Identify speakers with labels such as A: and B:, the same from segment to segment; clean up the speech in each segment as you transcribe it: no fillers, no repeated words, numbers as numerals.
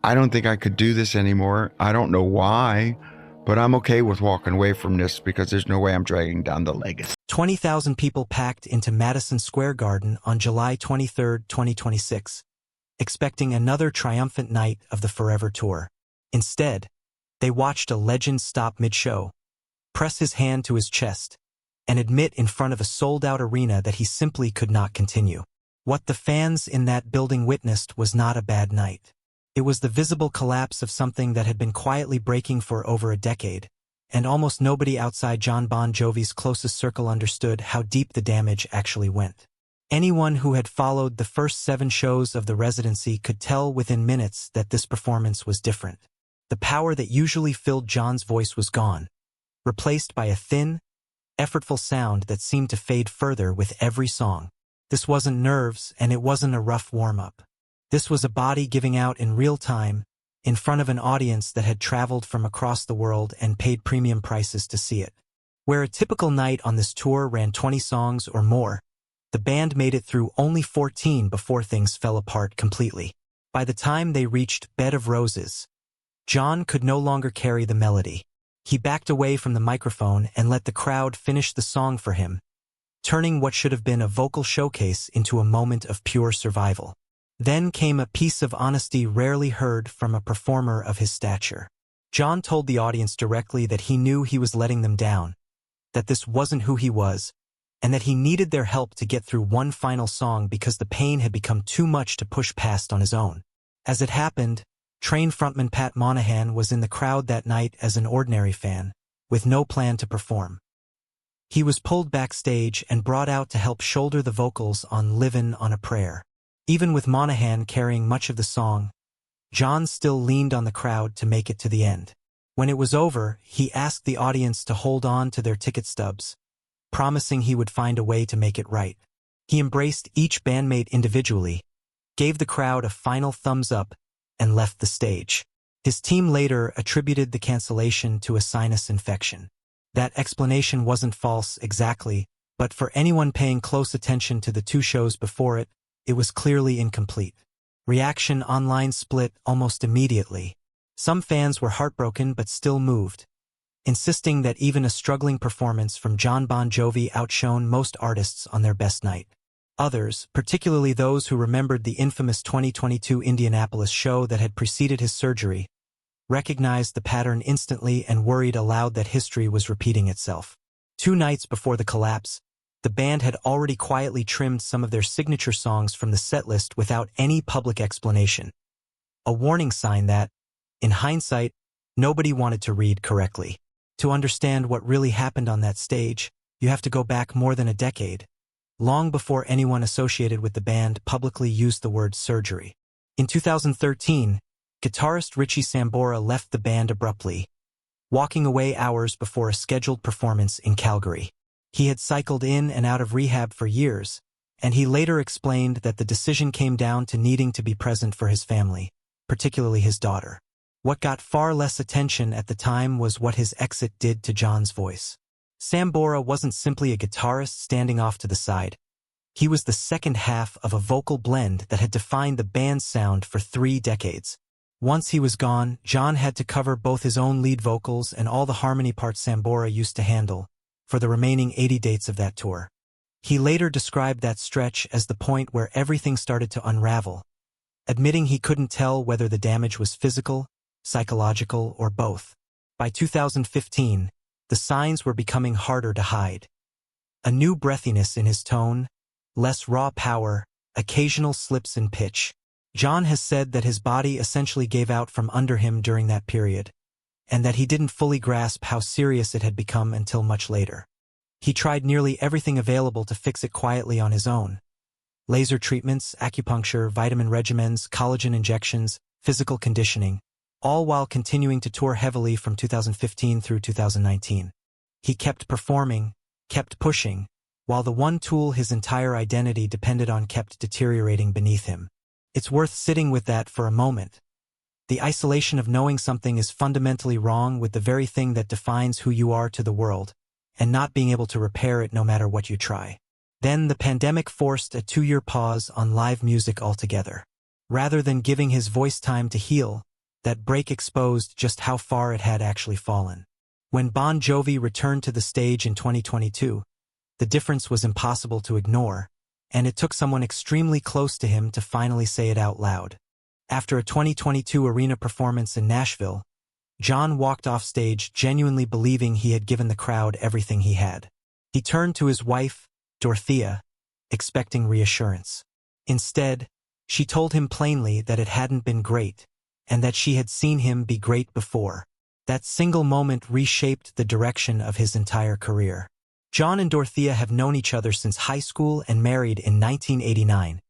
A: I don't think I could do this anymore. I don't know why, but I'm okay with walking away from this because there's no way I'm dragging down the legacy.
B: 20,000 people packed into Madison Square Garden on July 23, 2026, expecting another triumphant night of the Forever Tour. Instead, they watched a legend stop mid-show, press his hand to his chest, and admit in front of a sold-out arena that he simply could not continue. What the fans in that building witnessed was not a bad night. It was the visible collapse of something that had been quietly breaking for over a decade, and almost nobody outside Jon Bon Jovi's closest circle understood how deep the damage actually went. Anyone who had followed the first 7 shows of the residency could tell within minutes that this performance was different. The power that usually filled Jon's voice was gone, replaced by a thin, effortful sound that seemed to fade further with every song. This wasn't nerves, and it wasn't a rough warm-up. This was a body giving out in real time, in front of an audience that had traveled from across the world and paid premium prices to see it. Where a typical night on this tour ran 20 songs or more, the band made it through only 14 before things fell apart completely. By the time they reached Bed of Roses, Jon could no longer carry the melody. He backed away from the microphone and let the crowd finish the song for him, turning what should have been a vocal showcase into a moment of pure survival. Then came a piece of honesty rarely heard from a performer of his stature. Jon told the audience directly that he knew he was letting them down, that this wasn't who he was, and that he needed their help to get through one final song because the pain had become too much to push past on his own. As it happened, Train frontman Pat Monahan was in the crowd that night as an ordinary fan, with no plan to perform. He was pulled backstage and brought out to help shoulder the vocals on Livin' on a Prayer. Even with Monahan carrying much of the song, Jon still leaned on the crowd to make it to the end. When it was over, he asked the audience to hold on to their ticket stubs, promising he would find a way to make it right. He embraced each bandmate individually, gave the crowd a final thumbs up, and left the stage. His team later attributed the cancellation to a sinus infection. That explanation wasn't false exactly, but for anyone paying close attention to the 2 shows before it, it was clearly incomplete. Reaction online split almost immediately. Some fans were heartbroken but still moved, insisting that even a struggling performance from Jon Bon Jovi outshone most artists on their best night. Others, particularly those who remembered the infamous 2022 Indianapolis show that had preceded his surgery, recognized the pattern instantly and worried aloud that history was repeating itself. 2 nights before the collapse, the band had already quietly trimmed some of their signature songs from the setlist without any public explanation. A warning sign that, in hindsight, nobody wanted to read correctly. To understand what really happened on that stage, you have to go back more than a decade, long before anyone associated with the band publicly used the word surgery. In 2013, guitarist Richie Sambora left the band abruptly, walking away hours before a scheduled performance in Calgary. He had cycled in and out of rehab for years, and he later explained that the decision came down to needing to be present for his family, particularly his daughter. What got far less attention at the time was what his exit did to Jon's voice. Sambora wasn't simply a guitarist standing off to the side. He was the second half of a vocal blend that had defined the band's sound for 3 decades. Once he was gone, Jon had to cover both his own lead vocals and all the harmony parts Sambora used to handle for the remaining 80 dates of that tour. He later described that stretch as the point where everything started to unravel, admitting he couldn't tell whether the damage was physical, psychological, or both. By 2015, the signs were becoming harder to hide. A new breathiness in his tone, less raw power, occasional slips in pitch. Jon has said that his body essentially gave out from under him during that period, and that he didn't fully grasp how serious it had become until much later. He tried nearly everything available to fix it quietly on his own. Laser treatments, acupuncture, vitamin regimens, collagen injections, physical conditioning, all while continuing to tour heavily from 2015 through 2019. He kept performing, kept pushing, while the one tool his entire identity depended on kept deteriorating beneath him. It's worth sitting with that for a moment. The isolation of knowing something is fundamentally wrong with the very thing that defines who you are to the world, and not being able to repair it no matter what you try. Then the pandemic forced a 2-year pause on live music altogether. Rather than giving his voice time to heal, That break exposed just how far it had actually fallen. When Bon Jovi returned to the stage in 2022, the difference was impossible to ignore, and it took someone extremely close to him to finally say it out loud. After a 2022 arena performance in Nashville, Jon walked off stage genuinely believing he had given the crowd everything he had. He turned to his wife, Dorothea, expecting reassurance. Instead, she told him plainly that it hadn't been great, and that she had seen him be great before. That single moment reshaped the direction of his entire career. Jon and Dorothea have known each other since high school and married in 1989,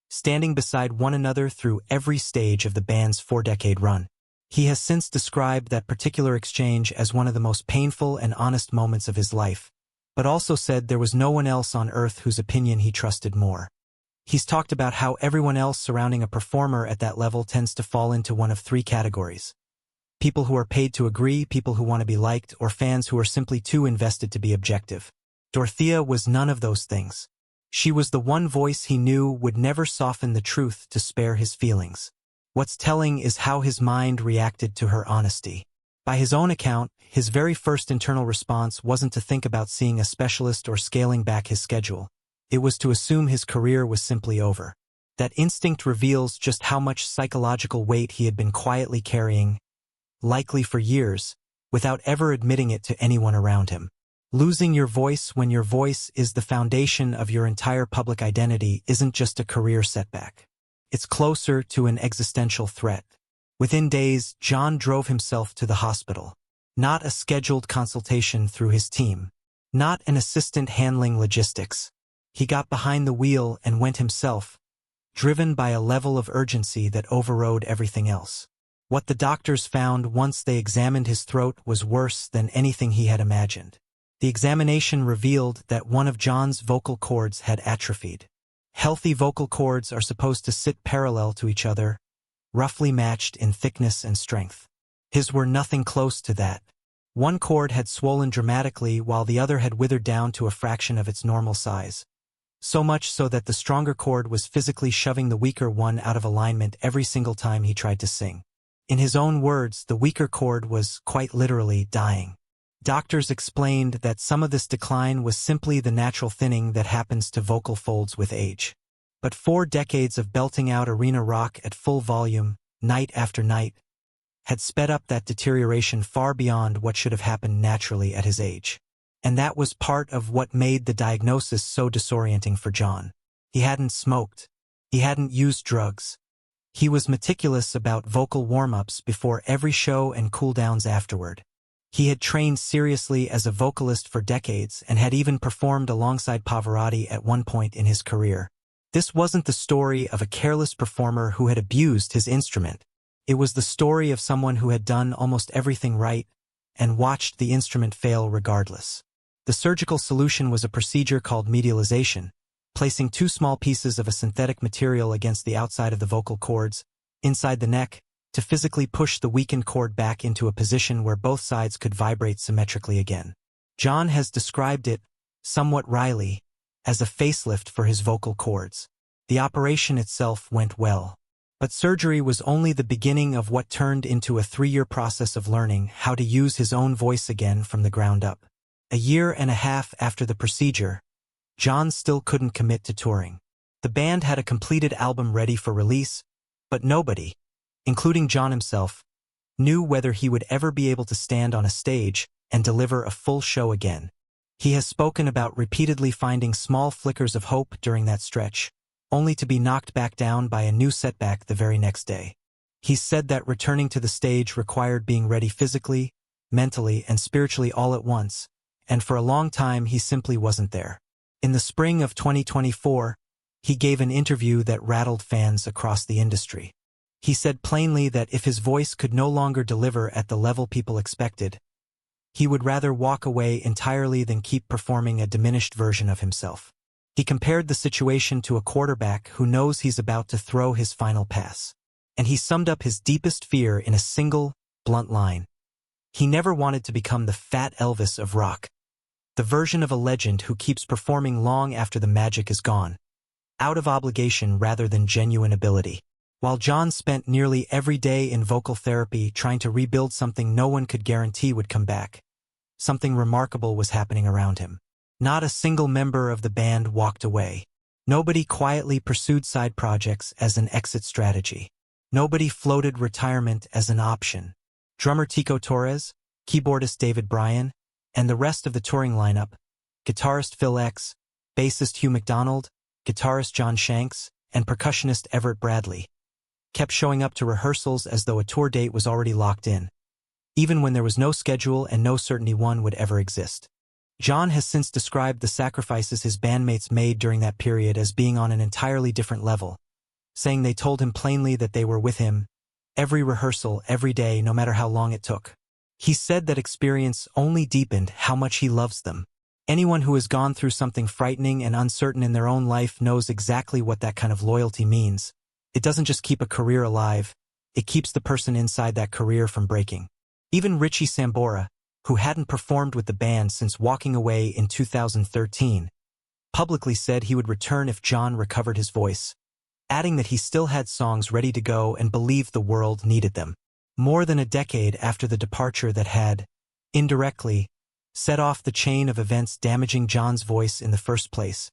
B: standing beside one another through every stage of the band's 4-decade run. He has since described that particular exchange as one of the most painful and honest moments of his life, but also said there was no one else on earth whose opinion he trusted more. He's talked about how everyone else surrounding a performer at that level tends to fall into one of 3 categories: people who are paid to agree, people who want to be liked, or fans who are simply too invested to be objective. Dorothea was none of those things. She was the one voice he knew would never soften the truth to spare his feelings. What's telling is how his mind reacted to her honesty. By his own account, his very first internal response wasn't to think about seeing a specialist or scaling back his schedule. It was to assume his career was simply over. That instinct reveals just how much psychological weight he had been quietly carrying, likely for years, without ever admitting it to anyone around him. Losing your voice when your voice is the foundation of your entire public identity isn't just a career setback. It's closer to an existential threat. Within days, Jon drove himself to the hospital. Not a scheduled consultation through his team. Not an assistant handling logistics. He got behind the wheel and went himself, driven by a level of urgency that overrode everything else. What the doctors found once they examined his throat was worse than anything he had imagined. The examination revealed that one of Jon's vocal cords had atrophied. Healthy vocal cords are supposed to sit parallel to each other, roughly matched in thickness and strength. His were nothing close to that. One cord had swollen dramatically while the other had withered down to a fraction of its normal size. So much so that the stronger cord was physically shoving the weaker one out of alignment every single time he tried to sing. In his own words, the weaker cord was, quite literally, dying. Doctors explained that some of this decline was simply the natural thinning that happens to vocal folds with age. But 4 decades of belting out arena rock at full volume, night after night, had sped up that deterioration far beyond what should have happened naturally at his age. And that was part of what made the diagnosis so disorienting for Jon. He hadn't smoked. He hadn't used drugs. He was meticulous about vocal warm-ups before every show and cool-downs afterward. He had trained seriously as a vocalist for decades and had even performed alongside Pavarotti at one point in his career. This wasn't the story of a careless performer who had abused his instrument. It was the story of someone who had done almost everything right and watched the instrument fail regardless. The surgical solution was a procedure called medialization, placing 2 small pieces of a synthetic material against the outside of the vocal cords, inside the neck, to physically push the weakened cord back into a position where both sides could vibrate symmetrically again. Jon has described it, somewhat wryly, as a facelift for his vocal cords. The operation itself went well. But surgery was only the beginning of what turned into a 3-year process of learning how to use his own voice again from the ground up. A year and a half after the procedure, Jon still couldn't commit to touring. The band had a completed album ready for release, but nobody, including Jon himself, knew whether he would ever be able to stand on a stage and deliver a full show again. He has spoken about repeatedly finding small flickers of hope during that stretch, only to be knocked back down by a new setback the very next day. He's said that returning to the stage required being ready physically, mentally, and spiritually all at once, and for a long time he simply wasn't there. In the spring of 2024, he gave an interview that rattled fans across the industry. He said plainly that if his voice could no longer deliver at the level people expected, he would rather walk away entirely than keep performing a diminished version of himself. He compared the situation to a quarterback who knows he's about to throw his final pass. And he summed up his deepest fear in a single, blunt line. He never wanted to become the Fat Elvis of rock, the version of a legend who keeps performing long after the magic is gone, out of obligation rather than genuine ability. While Jon spent nearly every day in vocal therapy trying to rebuild something no one could guarantee would come back, something remarkable was happening around him. Not a single member of the band walked away. Nobody quietly pursued side projects as an exit strategy. Nobody floated retirement as an option. Drummer Tico Torres, keyboardist David Bryan, and the rest of the touring lineup, guitarist Phil X, bassist Hugh McDonald, guitarist John Shanks, and percussionist Everett Bradley, kept showing up to rehearsals as though a tour date was already locked in, even when there was no schedule and no certainty one would ever exist. Jon has since described the sacrifices his bandmates made during that period as being on an entirely different level, saying they told him plainly that they were with him, every rehearsal, every day, no matter how long it took. He said that experience only deepened how much he loves them. Anyone who has gone through something frightening and uncertain in their own life knows exactly what that kind of loyalty means. It doesn't just keep a career alive, it keeps the person inside that career from breaking. Even Richie Sambora, who hadn't performed with the band since walking away in 2013, publicly said he would return if Jon recovered his voice, adding that he still had songs ready to go and believed the world needed them. More than a decade after the departure that had, indirectly, set off the chain of events damaging Jon's voice in the first place,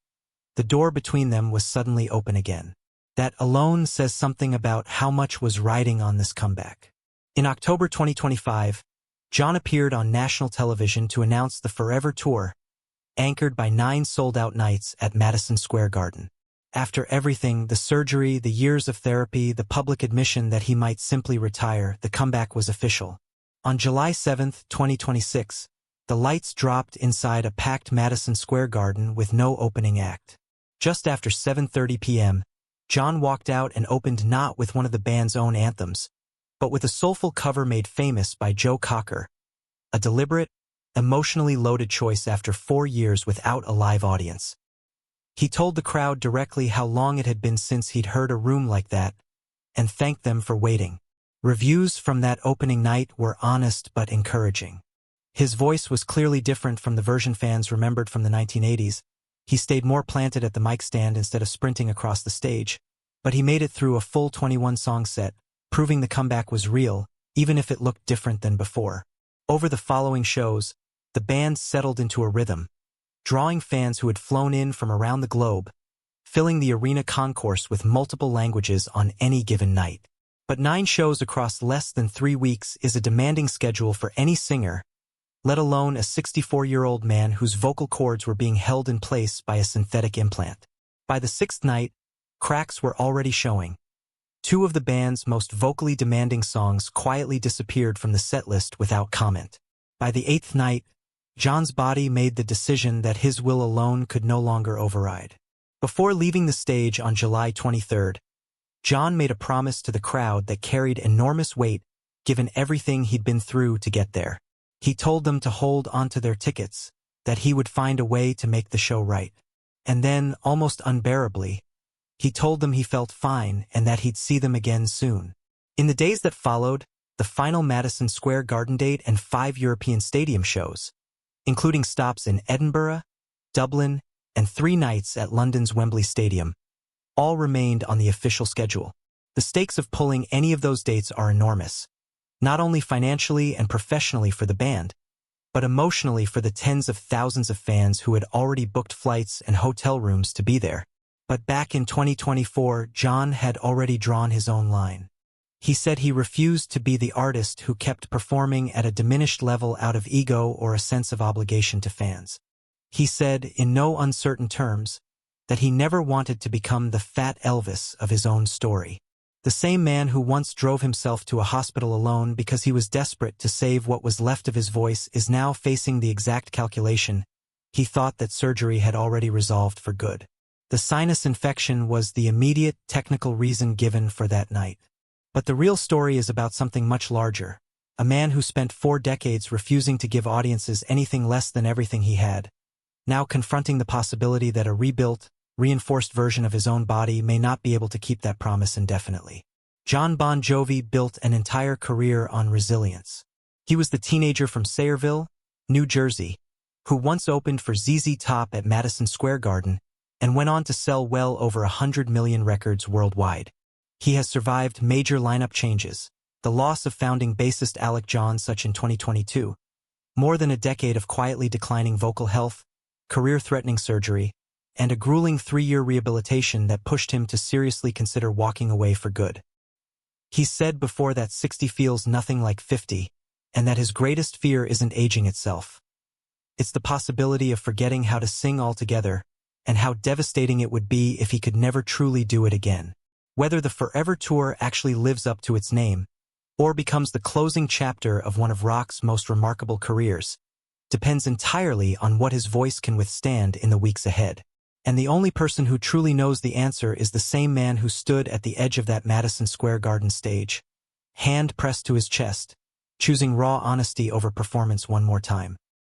B: the door between them was suddenly open again. That alone says something about how much was riding on this comeback. In October 2025, Jon appeared on national television to announce the Forever Tour, anchored by 9 sold-out nights at Madison Square Garden. After everything, the surgery, the years of therapy, the public admission that he might simply retire, the comeback was official. On July 7, 2026, the lights dropped inside a packed Madison Square Garden with no opening act. Just after 7:30 p.m., Jon walked out and opened not with one of the band's own anthems, but with a soulful cover made famous by Joe Cocker, a deliberate, emotionally loaded choice after 4 years without a live audience. He told the crowd directly how long it had been since he'd heard a room like that, and thanked them for waiting. Reviews from that opening night were honest but encouraging. His voice was clearly different from the version fans remembered from the 1980s. He stayed more planted at the mic stand instead of sprinting across the stage, but he made it through a full 21-song set, proving the comeback was real, even if it looked different than before. Over the following shows, the band settled into a rhythm, drawing fans who had flown in from around the globe, filling the arena concourse with multiple languages on any given night. But 9 shows across less than 3 weeks is a demanding schedule for any singer, let alone a 64-year-old man whose vocal cords were being held in place by a synthetic implant. By the 6th night, cracks were already showing. 2 of the band's most vocally demanding songs quietly disappeared from the setlist without comment. By the 8th night, Jon's body made the decision that his will alone could no longer override. Before leaving the stage on July 23rd, Jon made a promise to the crowd that carried enormous weight given everything he'd been through to get there. He told them to hold onto their tickets, that he would find a way to make the show right. And then, almost unbearably, he told them he felt fine and that he'd see them again soon. In the days that followed, the final Madison Square Garden date and 5 European stadium shows, including stops in Edinburgh, Dublin, and 3 nights at London's Wembley Stadium, all remained on the official schedule. The stakes of pulling any of those dates are enormous, not only financially and professionally for the band, but emotionally for the tens of thousands of fans who had already booked flights and hotel rooms to be there. But back in 2024, Jon had already drawn his own line. He said he refused to be the artist who kept performing at a diminished level out of ego or a sense of obligation to fans. He said, in no uncertain terms, that he never wanted to become the Fat Elvis of his own story. The same man who once drove himself to a hospital alone because he was desperate to save what was left of his voice is now facing the exact calculation he thought that surgery had already resolved for good. The sinus infection was the immediate technical reason given for that night. But the real story is about something much larger. A man who spent 4 decades refusing to give audiences anything less than everything he had, now confronting the possibility that a rebuilt, reinforced version of his own body may not be able to keep that promise indefinitely. Jon Bon Jovi built an entire career on resilience. He was the teenager from Sayreville, New Jersey, who once opened for ZZ Top at Madison Square Garden and went on to sell well over 100 million records worldwide. He has survived major lineup changes, the loss of founding bassist Alec John such in 2022, more than a decade of quietly declining vocal health, career-threatening surgery, and a grueling 3-year rehabilitation that pushed him to seriously consider walking away for good. He said before that 60 feels nothing like 50, and that his greatest fear isn't aging itself. It's the possibility of forgetting how to sing altogether, and how devastating it would be if he could never truly do it again. Whether the Forever Tour actually lives up to its name, or becomes the closing chapter of one of rock's most remarkable careers, depends entirely on what his voice can withstand in the weeks ahead. And the only person who truly knows the answer is the same man who stood at the edge of that Madison Square Garden stage, hand pressed to his chest, choosing raw honesty over performance one more time.